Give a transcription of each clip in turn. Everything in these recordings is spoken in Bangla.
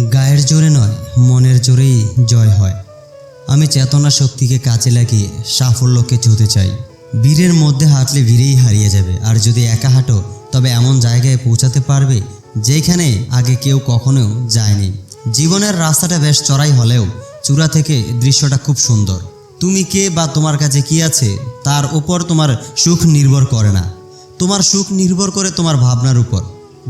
গায়ের জোরে নয়, মনের জোরেই জয় হয়। আমি চেতনা শক্তিকে কাজে লাগিয়ে সাফল্যকে ছুঁতে চাই। ভিড়ের মধ্যে হাঁটলে ভিড়েই হারিয়ে যাবে, আর যদি একা হাঁটো তবে এমন জায়গায় পৌঁছাতে পারবে যেখানে আগে কেউ কখনো যায়নি। জীবনের রাস্তাটা বেশ চড়াই হলেও চূড়া থেকে দৃশ্যটা খুব সুন্দর। তুমি কে বা তোমার কাছে কি আছে তার উপর তোমার সুখ নির্ভর করে না, তোমার সুখ নির্ভর করে তোমার ভাবনার উপর।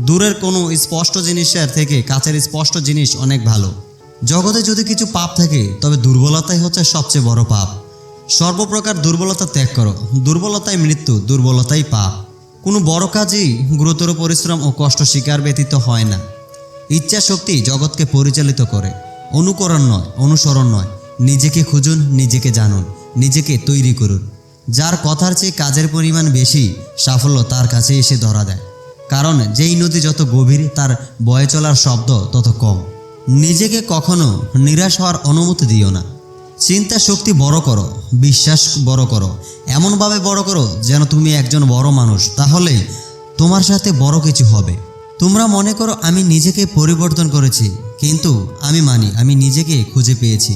দূরের কোনো স্পষ্ট জিনিসের থেকে কাছের স্পষ্ট জিনিস অনেক ভালো। জগতে যদি কিছু পাপ থাকে তবে দুর্বলতাই হচ্ছে সবচেয়ে বড় পাপ। সর্বপ্রকার দুর্বলতা ত্যাগ করো, দুর্বলতাই মৃত্যু, দুর্বলতাই পাপ। কোনো বড় কাজই গুরুতর পরিশ্রম ও কষ্ট স্বীকার ব্যতীত হয় না। ইচ্ছা শক্তি জগৎকে পরিচালিত করে, অনুকরণ নয়, অনুসরণ নয়। নিজেকে খুঁজুন, নিজেকে জানুন, নিজেকে তৈরি করুন। যার কথার চেয়ে কাজের পরিমাণ বেশি, সাফল্য তার কাছে এসে ধরা দেয়। কারণ যেই নদী যত গভীর, তার বয়ে চলার শব্দ তত কম। নিজেকে কখনো নিরাশ হওয়ার অনুমতি দিও না। চিন্তা শক্তি বড় করো, বিশ্বাস বড় করো, এমনভাবে বড় করো যেন তুমি একজন বড় মানুষ, তাহলে তোমার সাথে বড় কিছু হবে। তোমরা মনে করো আমি নিজেকে পরিবর্তন করেছি, কিন্তু আমি মানি আমি নিজেকে খুঁজে পেয়েছি।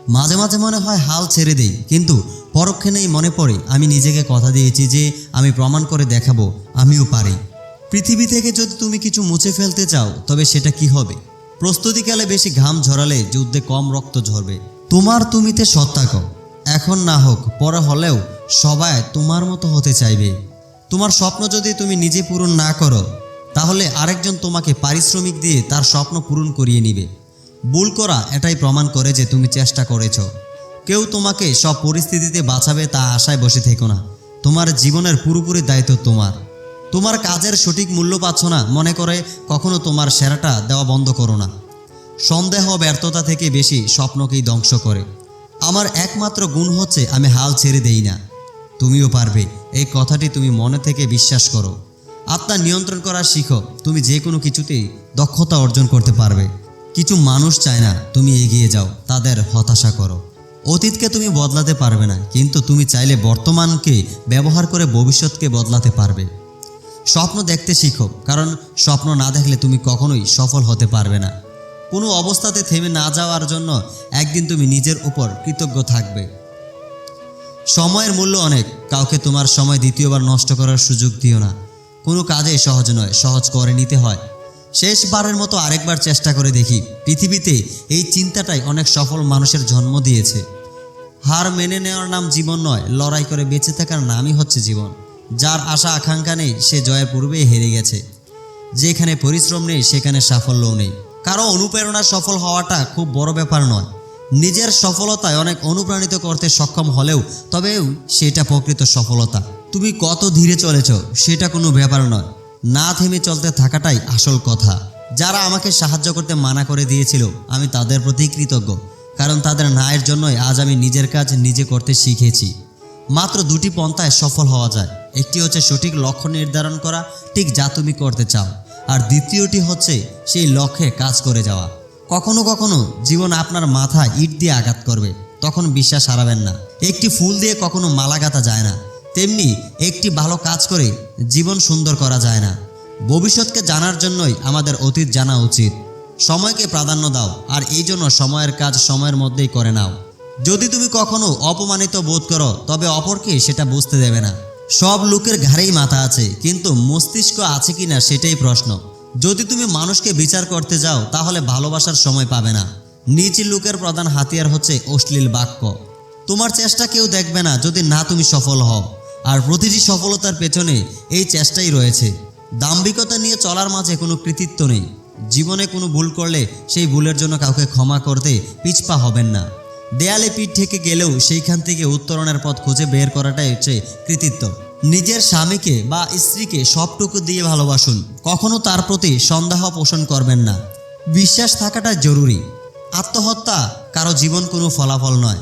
মাঝে মাঝে মনে হয় হাল ছেড়ে দেই, কিন্তু পরক্ষণেই মনে পড়ে আমি নিজেকে কথা দিয়েছি যে আমি প্রমাণ করে দেখাবো আমিও পারি। পৃথিবী থেকে যদি তুমি কিছু মুছে ফেলতে চাও তবে সেটা কি হবে? প্রস্তুতিকালে বেশি ঘাম ঝরালে যুদ্ধে কম রক্ত ঝরবে। তোমার তুমিতে সৎ থাকো, এখন না হোক পরে হলেও সবাই তোমার মতো হতে চাইবে। তোমার স্বপ্ন যদি তুমি নিজে পূরণ না করো তাহলে আরেকজন তোমাকে পারিশ্রমিক দিয়ে তার স্বপ্ন পূরণ করিয়ে নিবে। ভুল করা এটাই প্রমাণ করে যে তুমি চেষ্টা করেছ। কেউ তোমাকে সব পরিস্থিতিতে বাঁচাবে তা আশায় বসে থেকো না। তোমার জীবনের পুরোপুরি দায়িত্ব তোমার। তোমার কাজের সঠিক মূল্য পাচ্ছ না মনে করে কখনো তোমার সেরাটা দেওয়া বন্ধ করো না। সন্দেহ ব্যর্থতা থেকে বেশি স্বপ্নকেই ধ্বংস করে। আমার একমাত্র গুণ হচ্ছে আমি হাল ছেড়ে দেই না। তুমিও পারবে, এই কথাটি তুমি মনে থেকে বিশ্বাস করো। আত্মা নিয়ন্ত্রণ করা শিখো, তুমি যে কোনো কিছুতেই দক্ষতা অর্জন করতে পারবে। কিছু মানুষ চায় না তুমি এগিয়ে যাও, তাদের হতাশা করো। অতীতকে তুমি বদলাতে পারবে না, কিন্তু তুমি চাইলে বর্তমানকে ব্যবহার করে ভবিষ্যৎকে বদলাতে পারবে। স্বপ্ন দেখতে শিখো, কারণ স্বপ্ন না দেখলে তুমি কখনোই সফল হতে পারবে না। কোনো অবস্থাতে থেমে না যাওয়ার জন্য একদিন তুমি নিজের উপর কৃতজ্ঞ থাকবে। সময়ের মূল্য অনেক, কাউকে তোমার সময় দ্বিতীয়বার নষ্ট করার সুযোগ দিও না। কোনো কাজে সহজ নয়, সহজ করে নিতে হয়। শেষবারের মতো আরেকবার চেষ্টা করে দেখি। পৃথিবীতে এই চিন্তাটাই অনেক সফল মানুষের জন্ম দিয়েছে। হার মেনে নেওয়ার নাম জীবন নয়, লড়াই করে বেঁচে থাকার নামই হচ্ছে জীবন। যার আশা আকাঙ্ক্ষা নেই সে জয়ের পূর্বেই হেরে গেছে। যেখানে পরিশ্রম নেই সেখানে সাফল্যও নেই। কারো অনুপ্রেরণা সফল হওয়াটা খুব বড় ব্যাপার নয়। নিজের সফলতায় অনেক অনুপ্রাণিত করতে সক্ষম হলেও তবেও সেটা প্রকৃত সফলতা। তুমি কত ধীরে চলেছ সেটা কোনো ব্যাপার নয়, না থেমে চলতে থাকাটাই আসল কথা। যারা আমাকে সাহায্য করতে মানা করে দিয়েছিল আমি তাদের প্রতি কৃতজ্ঞ, কারণ তাদের ন্যায়ের জন্যই আজ আমি নিজের কাজ নিজে করতে শিখেছি। মাত্র দুটি পন্থায় সফল হওয়া যায়। একটি হচ্ছে সঠিক লক্ষ্য নির্ধারণ করা, ঠিক যা তুমি করতে চাও, আর দ্বিতীয়টি হচ্ছে সেই লক্ষ্যে কাজ করে যাওয়া। কখনো কখনো জীবন আপনার মাথায় ইট দিয়ে আঘাত করবে, তখন বিশ্বাস হারাবেন না। একটি ফুল দিয়ে কখনো মালা গাঁথা যায় না, তেমনি একটি ভালো কাজ করে জীবন সুন্দর করা যায় না। ভবিষ্যৎকে জানার জন্যই আমাদের অতীত জানা উচিত। সময়কে প্রাধান্য দাও, আর এই জন্য সময়ের কাজ সময়ের মধ্যেই করে নাও। যদি তুমি কখনো অপমানিত বোধ করো তবে অপরকে সেটা বুঝতে দেবে না। সব লোকের ঘাড়েই মাথা আছে, কিন্তু মস্তিষ্ক আছে কিনা সেটাই প্রশ্ন। যদি তুমি মানুষকে বিচার করতে যাও তাহলে ভালোবাসার সময় পাবে না। নিজ লোকের প্রধান হাতিয়ার হচ্ছে অশ্লীল বাক্য। তোমার চেষ্টা কেউ দেখবে না যদি না তুমি সফল হও, আর প্রতিটি সফলতার পেছনে এই চেষ্টাই রয়েছে। দাম্ভিকতা নিয়ে চলার মাঝে কোনো কৃতিত্ব নেই। জীবনে কোনো ভুল করলে সেই ভুলের জন্য কাউকে ক্ষমা করতে পিছপা হবেন না। দেয়ালে পিঠ থেকে গেলেও সেইখান থেকে উত্তরণের পথ খুঁজে বের করাটাই হচ্ছে কৃতিত্ব। নিজের স্বামীকে বা স্ত্রীকে সবটুকু দিয়ে ভালোবাসুন, কখনো তার প্রতি সন্দেহ পোষণ করবেন না। বিশ্বাস থাকাটা জরুরি। আত্মহত্যা কারো জীবন কোনো ফলাফল নয়।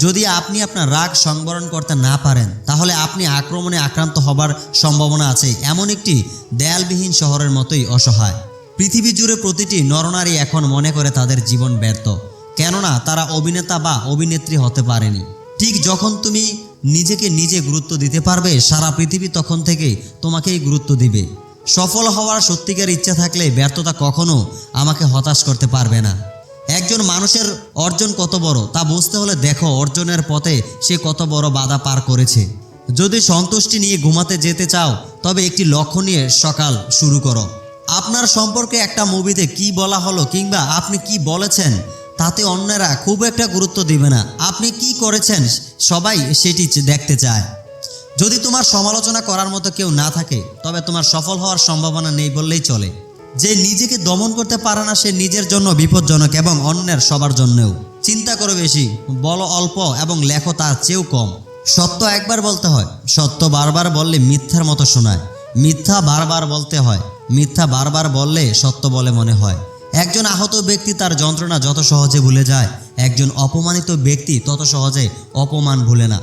যদি আপনি আপনার রাগ সংবরণ করতে না পারেন তাহলে আপনি আক্রমণে আক্রান্ত হবার সম্ভাবনা আছে এমন একটি দেয়ালবিহীন শহরের মতোই অসহায়। পৃথিবী জুড়ে প্রতিটি নরনারী এখন মনে করে তাদের জীবন ব্যর্থ, কেননা তারা অভিনেতা বা অভিনেত্রী হতে পারেনি। ঠিক যখন তুমি নিজেকে নিজে গুরুত্ব দিতে পারবে সারা পৃথিবী তখন থেকে তোমাকেই গুরুত্ব দিবে। সফল হওয়ার সত্যিকার ইচ্ছা থাকলে ব্যর্থতা কখনো আমাকে হতাশ করতে পারবে না। একজন মানুষের অর্জন কত বড় তা বুঝতে হলে দেখো অর্জনের পথে সে কত বড় বাধা পার করেছে। যদি সন্তুষ্টি নিয়ে ঘুমাতে যেতে চাও তবে একটি লক্ষ্য নিয়ে সকাল শুরু করো। আপনার সম্পর্কে একটা মুভিতে কি বলা হলো কিংবা আপনি কি বলেছেন তাতে অন্যরা খুব একটা গুরুত্ব দিবে না। আপনি কি করেছেন সবাই সেটি দেখতে চায়। যদি তোমার সমালোচনা করার মতো কেউ না থাকে তবে তোমার সফল হওয়ার সম্ভাবনা নেই বললেই চলে। যে নিজেকে দমন করতে পারে না সে নিজের জন্য বিপজ্জনক এবং অন্যের সবার জন্যও। চিন্তা করো বেশি, বলো অল্প এবং লেখো তার চেয়েও কম। সত্য একবার বলতে হয়, সত্য বারবার বললে মিথ্যার মতো শোনায়। মিথ্যা বারবার বলতে হয়, মিথ্যা বারবার বললে সত্য বলে মনে হয়। একজন আহত ব্যক্তি তার যন্ত্রণা যত সহজে ভুলে যায়, একজন অপমানিত ব্যক্তি তত সহজে অপমান ভুলে না।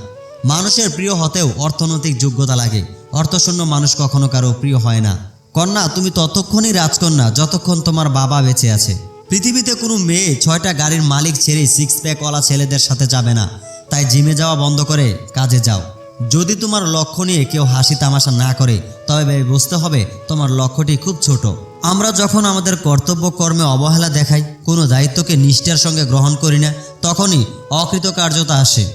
মানুষের প্রিয় হতেও অর্থনৈতিক যোগ্যতা লাগে। অর্থশূন্য মানুষ কখনো কারো প্রিয় হয় না। কন্যা, তুমি ততক্ষণই রাজকন্যা যতক্ষণ তোমার বাবা বেঁচে আছে। পৃথিবীতে কোনো মেয়ে 6টা গাড়ির মালিক ছেড়ে 6 প্যাকওয়ালা ছেলেদের সাথে যাবে না। তাই জিমে যাওয়া বন্ধ করে কাজে যাও। যদি তোমার লক্ষ্য নিয়ে কেউ হাসি তামাশা না করে তবে বুঝতে হবে তোমার লক্ষ্যটি খুব ছোট। আমরা যখন আমাদের কর্তব্য কর্মে অবহেলা দেখাই, কোনো দায়িত্বকে নিষ্ঠার সঙ্গে গ্রহণ করি না, তখনই অকৃতকার্যতা আসে।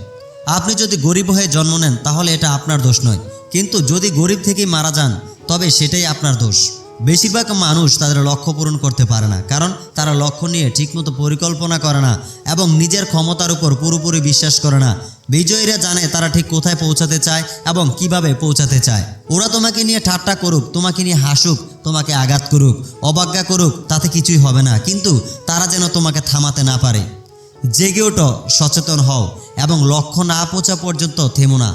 আপনি যদি গরিব হয়ে জন্ম নেন তাহলে এটা আপনার দোষ নয়, কিন্তু যদি গরিব থেকেই মারা যান তবে সেটাই আপনার দোষ। বেশিরভাগ মানুষ তাদের লক্ষ্য পূরণ করতে পারে না, কারণ তারা লক্ষ্য নিয়ে ঠিকমতো পরিকল্পনা করে না এবং নিজের ক্ষমতার উপর পুরোপুরি বিশ্বাস করে না। বিজয়ীরা জানে তারা ঠিক কোথায় পৌঁছাতে চায় এবং কিভাবে পৌঁছাতে চায়। ওরা তোমাকে নিয়ে ঠাট্টা করুক, তোমাকে নিয়ে হাসুক, তোমাকে আঘাত করুক, অবজ্ঞা করুক, তাতে কিছুই হবে না, কিন্তু তারা যেন তোমাকে থামাতে না পারে। জেগে ওঠো, সচেতন হও এবং লক্ষ্য না পৌঁছা পর্যন্ত থেমো না।